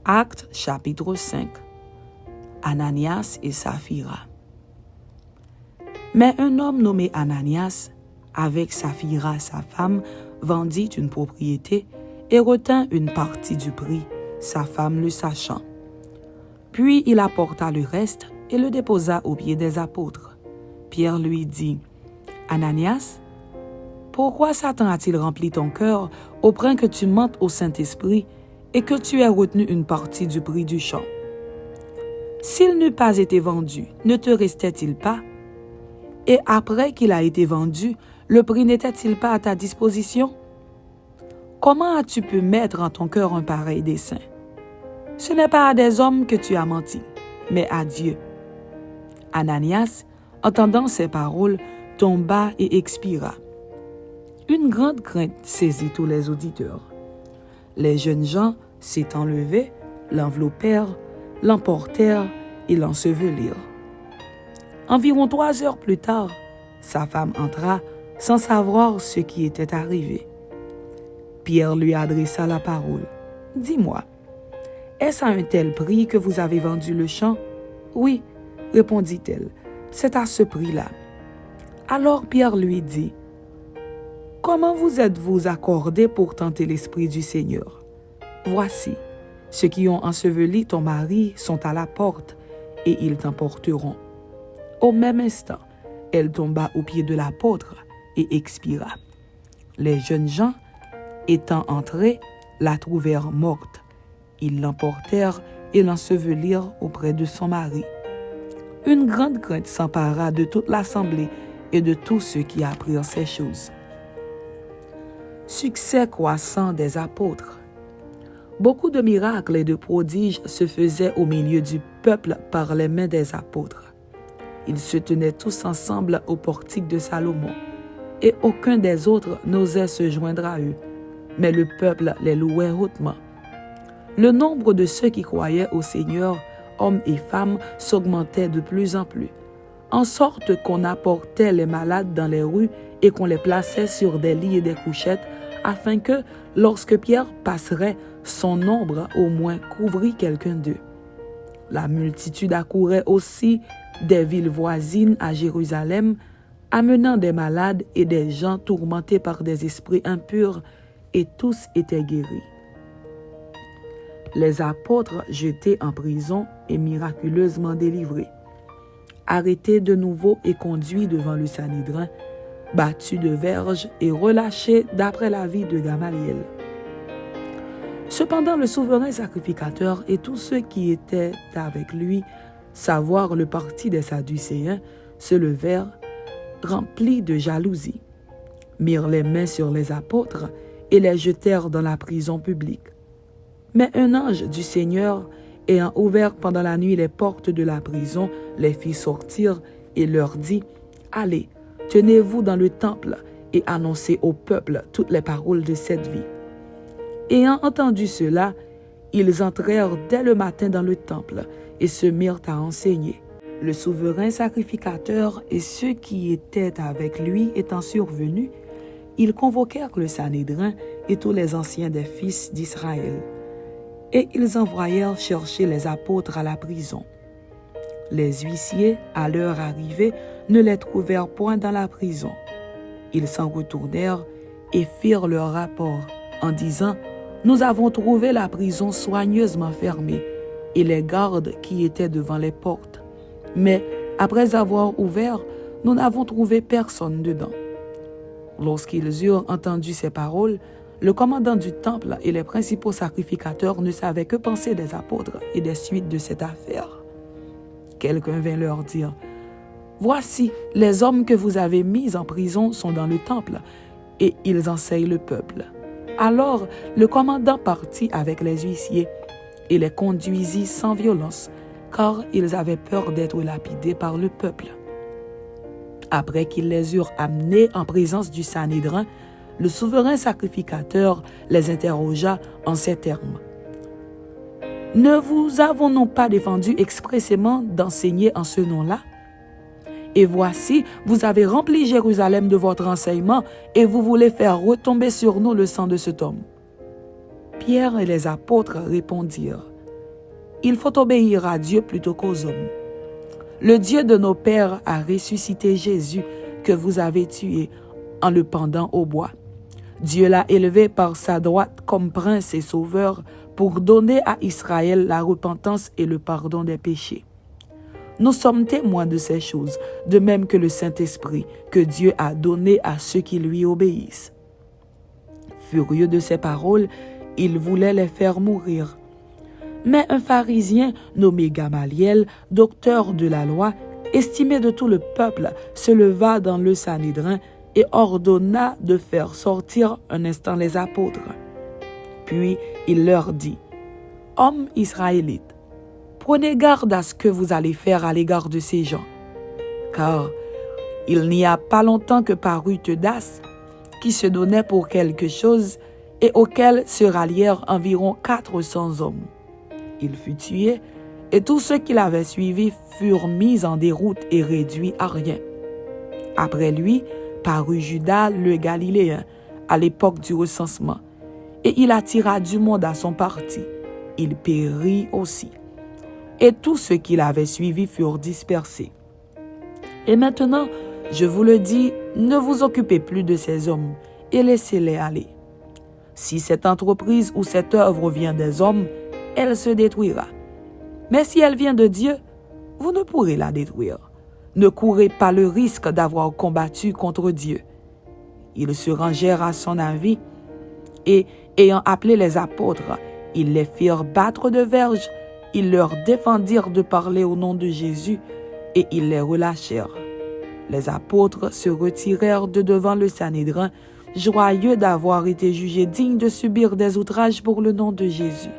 Actes chapitre 5. Ananias et Saphira. Mais un homme nommé Ananias, avec Saphira sa femme, vendit une propriété et retint une partie du prix, sa femme le sachant. Puis il apporta le reste et le déposa aux pieds des apôtres. Pierre lui dit, « Ananias, pourquoi Satan a-t-il rempli ton cœur au point que tu mentes au Saint-Esprit et que tu aies retenu une partie du prix du champ? S'il n'eût pas été vendu, ne te restait-il pas? Et après qu'il a été vendu, le prix n'était-il pas à ta disposition? Comment as-tu pu mettre en ton cœur un pareil dessein? Ce n'est pas à des hommes que tu as menti, mais à Dieu. » Ananias, entendant ces paroles, tomba et expira. Une grande crainte saisit tous les auditeurs. Les jeunes gens, s'étant levés, l'enveloppèrent, l'emportèrent et l'ensevelirent. Environ 3 heures plus tard, sa femme entra sans savoir ce qui était arrivé. Pierre lui adressa la parole. « Dis-moi, est-ce à un tel prix que vous avez vendu le champ? » « Oui, répondit-elle, c'est à ce prix-là. » Alors Pierre lui dit, « Comment vous êtes-vous accordés pour tenter l'Esprit du Seigneur? Voici, ceux qui ont enseveli ton mari sont à la porte, et ils t'emporteront. » Au même instant, elle tomba aux pieds de l'apôtre et expira. Les jeunes gens, étant entrés, la trouvèrent morte. Ils l'emportèrent et l'ensevelirent auprès de son mari. Une grande crainte s'empara de toute l'assemblée et de tous ceux qui apprirent ces choses. Succès croissant des apôtres. Beaucoup de miracles et de prodiges se faisaient au milieu du peuple par les mains des apôtres. Ils se tenaient tous ensemble au portique de Salomon, et aucun des autres n'osait se joindre à eux, mais le peuple les louait hautement. Le nombre de ceux qui croyaient au Seigneur, hommes et femmes, s'augmentait de plus en plus, en sorte qu'on apportait les malades dans les rues et qu'on les plaçait sur des lits et des couchettes, afin que, lorsque Pierre passerait, son ombre au moins couvrit quelqu'un d'eux. La multitude accourait aussi des villes voisines à Jérusalem, amenant des malades et des gens tourmentés par des esprits impurs, et tous étaient guéris. Les apôtres jetés en prison et miraculeusement délivrés. Arrêtés de nouveau et conduits devant le Sanhédrin, battus de verges et relâchés d'après l'avis de Gamaliel. Cependant, le souverain sacrificateur et tous ceux qui étaient avec lui, savoir le parti des Sadducéens, se levèrent, remplis de jalousie, mirent les mains sur les apôtres et les jetèrent dans la prison publique. Mais un ange du Seigneur, ayant ouvert pendant la nuit les portes de la prison, les fit sortir et leur dit, « Allez, tenez-vous dans le temple et annoncez au peuple toutes les paroles de cette vie. » Ayant entendu cela, ils entrèrent dès le matin dans le temple et se mirent à enseigner. Le souverain sacrificateur et ceux qui étaient avec lui étant survenus, ils convoquèrent le Sanhédrin et tous les anciens des fils d'Israël. Et ils envoyèrent chercher les apôtres à la prison. Les huissiers, à leur arrivée, ne les trouvèrent point dans la prison. Ils s'en retournèrent et firent leur rapport en disant, « Nous avons trouvé la prison soigneusement fermée et les gardes qui étaient devant les portes. Mais après avoir ouvert, nous n'avons trouvé personne dedans. » Lorsqu'ils eurent entendu ces paroles, le commandant du temple et les principaux sacrificateurs ne savaient que penser des apôtres et des suites de cette affaire. Quelqu'un vint leur dire, « Voici, les hommes que vous avez mis en prison sont dans le temple, et ils enseignent le peuple. » Alors le commandant partit avec les huissiers et les conduisit sans violence, car ils avaient peur d'être lapidés par le peuple. Après qu'ils les eurent amenés en présence du Sanhédrin, le souverain sacrificateur les interrogea en ces termes. « Ne vous avons-nous pas défendu expressément d'enseigner en ce nom-là? Et voici, vous avez rempli Jérusalem de votre enseignement et vous voulez faire retomber sur nous le sang de cet homme. » Pierre et les apôtres répondirent, il faut obéir à Dieu plutôt qu'aux hommes. Le Dieu de nos pères a ressuscité Jésus que vous avez tué en le pendant au bois. Dieu l'a élevé par sa droite comme prince et sauveur pour donner à Israël la repentance et le pardon des péchés. Nous sommes témoins de ces choses, de même que le Saint-Esprit que Dieu a donné à ceux qui lui obéissent. Furieux de ces paroles, il voulait les faire mourir. Mais un pharisien nommé Gamaliel, docteur de la loi, estimé de tout le peuple, se leva dans le Sanhédrin et ordonna de faire sortir un instant les apôtres. Puis il leur dit, « Hommes israélites, prenez garde à ce que vous allez faire à l'égard de ces gens, car il n'y a pas longtemps que parut Teudas, qui se donnait pour quelque chose et auquel se rallièrent environ 400 hommes. Il fut tué et tous ceux qui l'avaient suivi furent mis en déroute et réduits à rien. Après lui parut Judas le Galiléen à l'époque du recensement, et il attira du monde à son parti. Il périt aussi. Et tous ceux qui l'avaient suivi furent dispersés. Et maintenant, je vous le dis, ne vous occupez plus de ces hommes et laissez-les aller. Si cette entreprise ou cette œuvre vient des hommes, elle se détruira. Mais si elle vient de Dieu, vous ne pourrez la détruire. Ne courez pas le risque d'avoir combattu contre Dieu. Ils se rangèrent à son avis et, ayant appelé les apôtres, ils les firent battre de verges, ils leur défendirent de parler au nom de Jésus et ils les relâchèrent. Les apôtres se retirèrent de devant le Sanhédrin, joyeux d'avoir été jugés dignes de subir des outrages pour le nom de Jésus.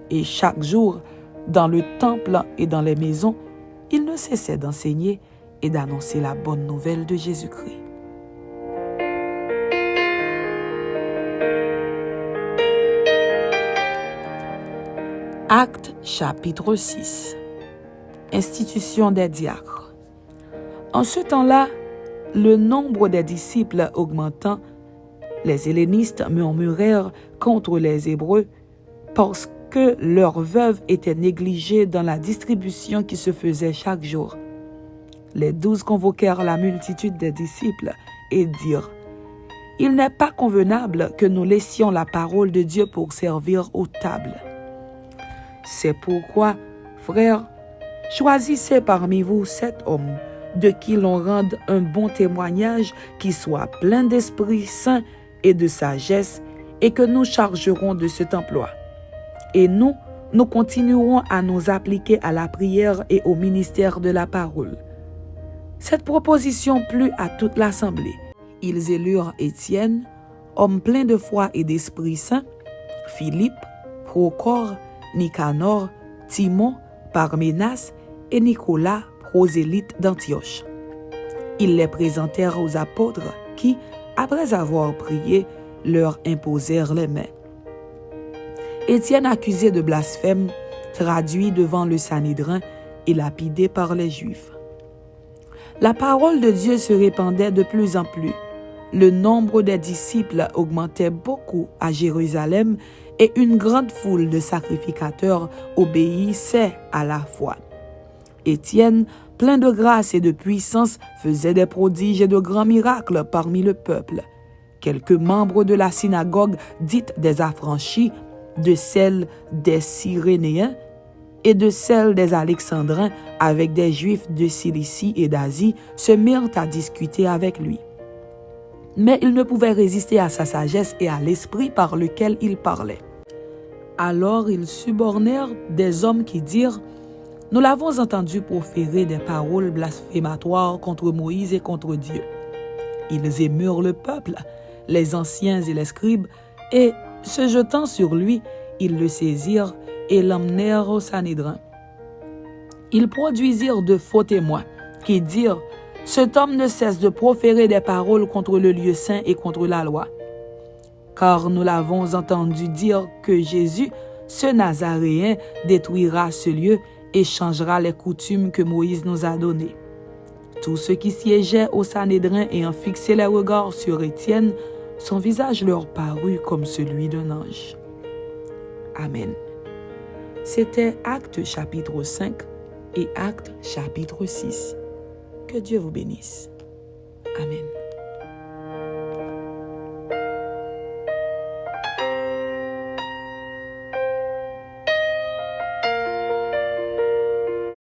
Et chaque jour, dans le temple et dans les maisons, ils ne cessaient d'enseigner et d'annoncer la bonne nouvelle de Jésus-Christ. Actes chapitre 6. Institution des diacres. En ce temps-là, le nombre des disciples augmentant, les hellénistes murmurèrent contre les Hébreux parce que leurs veuves étaient négligées dans la distribution qui se faisait chaque jour. Les 12 convoquèrent la multitude des disciples et dirent, « Il n'est pas convenable que nous laissions la parole de Dieu pour servir aux tables. C'est pourquoi, frères, choisissez parmi vous 7 hommes de qui l'on rende un bon témoignage, qui soit plein d'Esprit Saint et de sagesse, et que nous chargerons de cet emploi. Et nous continuerons à nous appliquer à la prière et au ministère de la parole. » Cette proposition plut à toute l'assemblée. Ils élurent Étienne, homme plein de foi et d'Esprit Saint, Philippe, Procor, Nicanor, Timon, Parménas et Nicolas, prosélyte d'Antioche. Ils les présentèrent aux apôtres qui, après avoir prié, leur imposèrent les mains. Étienne, accusé de blasphème, traduit devant le Sanhédrin et lapidé par les Juifs. La parole de Dieu se répandait de plus en plus. Le nombre des disciples augmentait beaucoup à Jérusalem et une grande foule de sacrificateurs obéissait à la foi. Étienne, plein de grâce et de puissance, faisait des prodiges et de grands miracles parmi le peuple. Quelques membres de la synagogue dite des affranchis, de celle des Cyrénéens et de celle des Alexandrins, avec des Juifs de Cilicie et d'Asie, se mirent à discuter avec lui. Mais ils ne pouvaient résister à sa sagesse et à l'esprit par lequel il parlait. Alors ils subornèrent des hommes qui dirent, « Nous l'avons entendu proférer des paroles blasphématoires contre Moïse et contre Dieu. » Ils émurent le peuple, les anciens et les scribes, et, se jetant sur lui, ils le saisirent et l'emmenèrent au Sanhédrin. Ils produisirent de faux témoins qui dirent, « Cet homme ne cesse de proférer des paroles contre le lieu saint et contre la loi. Car nous l'avons entendu dire que Jésus, ce Nazaréen, détruira ce lieu et changera les coutumes que Moïse nous a données. » Tous ceux qui siégeaient au Sanhédrin ayant fixé les regards sur Étienne, son visage leur parut comme celui d'un ange. Amen. C'était Actes chapitre 5 et Actes chapitre 6. Que Dieu vous bénisse. Amen.